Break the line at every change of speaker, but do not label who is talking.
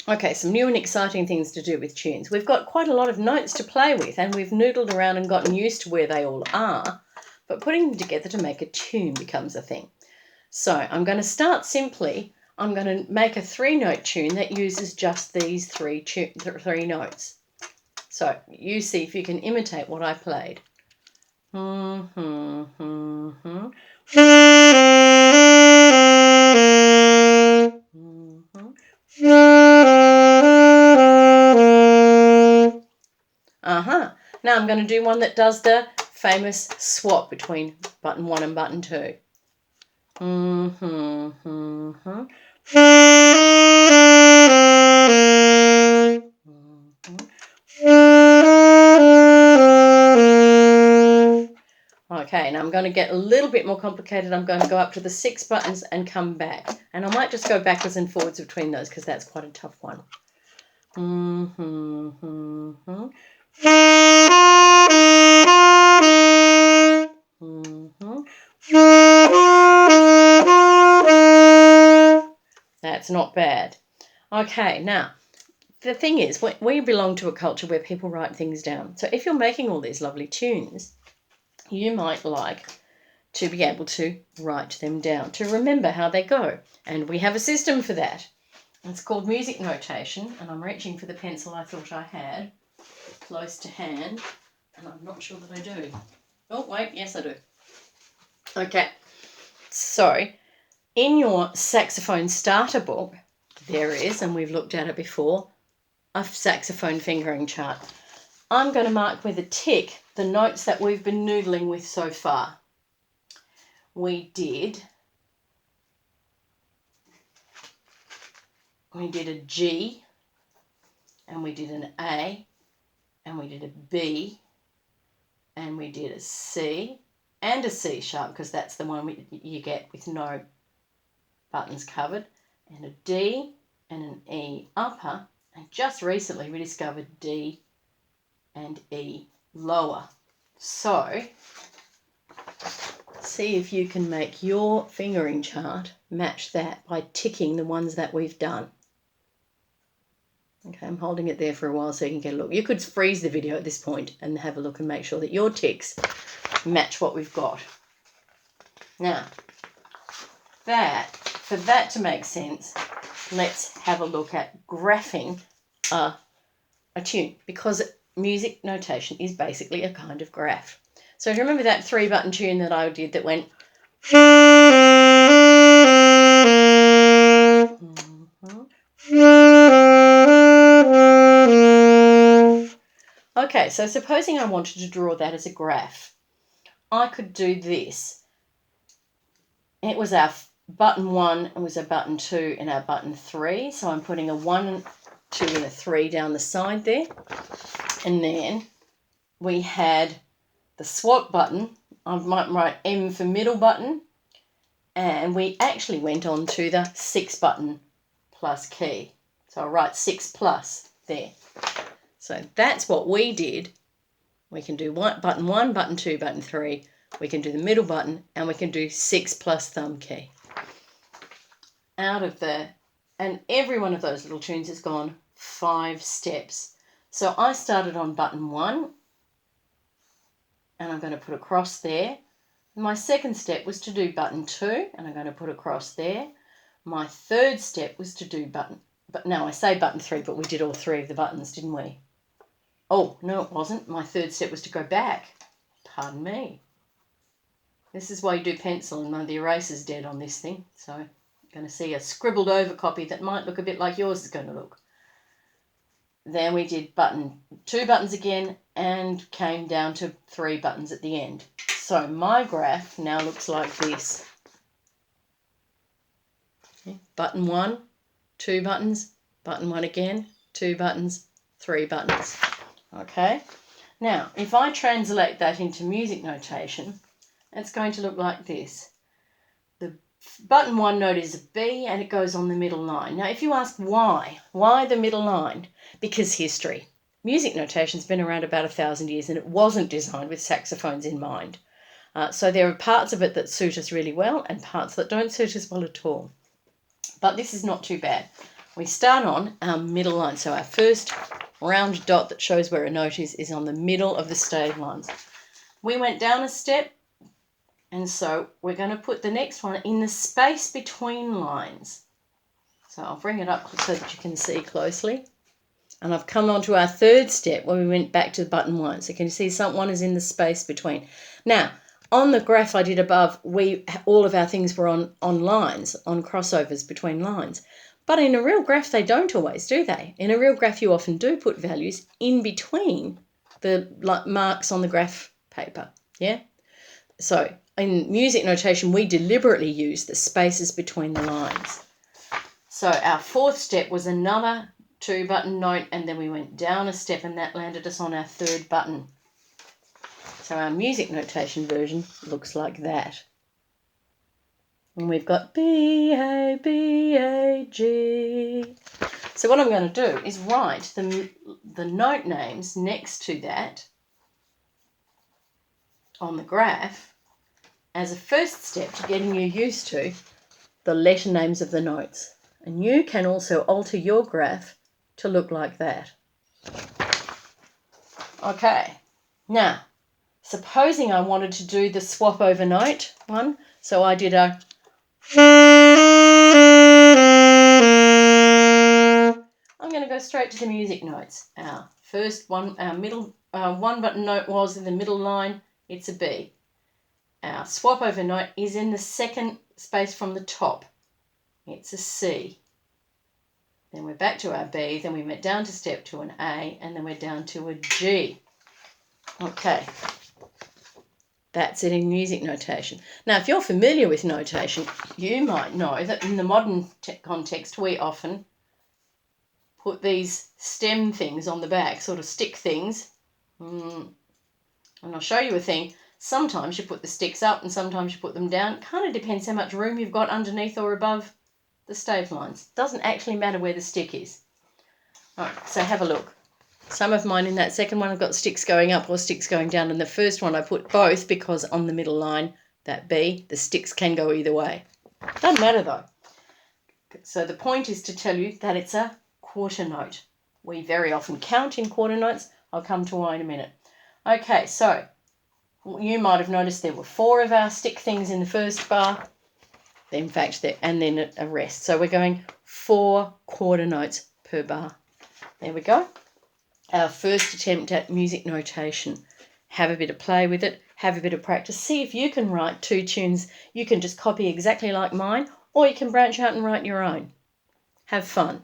Okay, some new and exciting things to do with tunes. We've got quite a lot of notes to play with, and we've noodled around and gotten used to where they all are, but putting them together to make a tune becomes a thing. So I'm going to start simply. I'm going to make a 3-note tune that uses just these three notes. So you see if you can imitate what I played. Now I'm going to do one that does the famous swap between button 1 and button 2. Okay, now I'm going to get a little bit more complicated. I'm going to go up to the 6 buttons and come back. And I might just go backwards and forwards between those because that's quite a tough one. That's not bad. Okay, now, the thing is, we belong to a culture where people write things down. So if you're making all these lovely tunes, you might like to be able to write them down, to remember how they go. And we have a system for that. It's called music notation, and I'm reaching for the pencil I thought I had close to hand, and I'm not sure that I do. Oh, wait, yes I do. Okay, so in your saxophone starter book, there is, and we've looked at it before, a saxophone fingering chart. I'm going to mark with a tick the notes that we've been noodling with so far. We did a G, and we did an A, and we did a B, and we did a C, and a C sharp, because that's the one you get with no buttons covered, and a D, and an E upper, and just recently we discovered D and E lower. So see if you can make your fingering chart match that by ticking the ones that we've done. Okay, I'm holding it there for a while so you can get a look. You could freeze the video at this point and have a look and make sure that your ticks match what we've got. Now, for that to make sense, let's have a look at graphing a tune, because music notation is basically a kind of graph. So do you remember that 3-button tune that I did that went... Okay, so supposing I wanted to draw that as a graph, I could do this. It was our button 1, it was a button 2 and our button 3. So I'm putting a 1, 2 and a 3 down the side there. And then we had the swap button. I might write M for middle button. And we actually went on to the 6 button plus key. So I'll write 6 plus there. So that's what we did. We can do button 1, button 2, button 3. We can do the middle button, and we can do 6 plus thumb key. Out of there, and every one of those little tunes has gone 5 steps. So I started on button 1, and I'm going to put a cross there. My second step was to do button 2, and I'm going to put a cross there. My third step was to do button 3, but we did all 3 of the buttons, didn't we? Oh, no, it wasn't. My third step was to go back. Pardon me. This is why you do pencil, and one of the eraser's dead on this thing. So you're going to see a scribbled over copy that might look a bit like yours is going to look. Then we did 2 buttons again and came down to 3 buttons at the end. So my graph now looks like this. Okay. Button 1, 2 buttons, button 1 again, 2 buttons, 3 buttons. Okay. Now, if I translate that into music notation, it's going to look like this. The button 1 note is a B and it goes on the middle line. Now, if you ask why the middle line? Because history. Music notation's been around about 1,000 years and it wasn't designed with saxophones in mind. So there are parts of it that suit us really well and parts that don't suit us well at all. But this is not too bad. we start on our middle line. So our first round dot that shows where a note is on the middle of the stave lines. We went down a step, and so we're going to put the next one in the space between lines. So I'll bring it up so that you can see closely. And I've come on to our third step where we went back to button 1. So can you see one is in the space between. Now, on the graph I did above, all of our things were on lines, on crossovers between lines. But in a real graph, they don't always, do they? In a real graph, you often do put values in between the marks on the graph paper, yeah? So in music notation, we deliberately use the spaces between the lines. So our fourth step was another 2-button note, and then we went down a step, and that landed us on our third button. So our music notation version looks like that. And we've got B, A, B, A, G. So what I'm going to do is write the note names next to that on the graph as a first step to getting you used to the letter names of the notes. And you can also alter your graph to look like that. Okay, now, supposing I wanted to do the swap over note one, so I did a... I'm going to go straight to the music notes. Our first one, our middle one button note was in the middle line, it's a B. Our swap over note is in the second space from the top, it's a C. Then we're back to our B, then we went down to step to an A, and then we're down to a G. Okay, that's it in music notation. Now, if you're familiar with notation, you might know that in the modern context, we often put these stem things on the back, sort of stick things. And I'll show you a thing. Sometimes you put the sticks up and sometimes you put them down. It kind of depends how much room you've got underneath or above the stave lines. Doesn't actually matter where the stick is. All right, so have a look. Some of mine in that second one have got sticks going up or sticks going down. And the first one I put both because on the middle line, that B, the sticks can go either way. Doesn't matter though. So the point is to tell you that it's a quarter note. We very often count in quarter notes. I'll come to why in a minute. Okay, so you might have noticed there were 4 of our stick things in the first bar. In fact, and then a rest. So we're going 4 quarter notes per bar. There we go. Our first attempt at music notation. Have a bit of play with it. Have a bit of practice. See if you can write 2 tunes. You can just copy exactly like mine, or you can branch out and write your own. Have fun.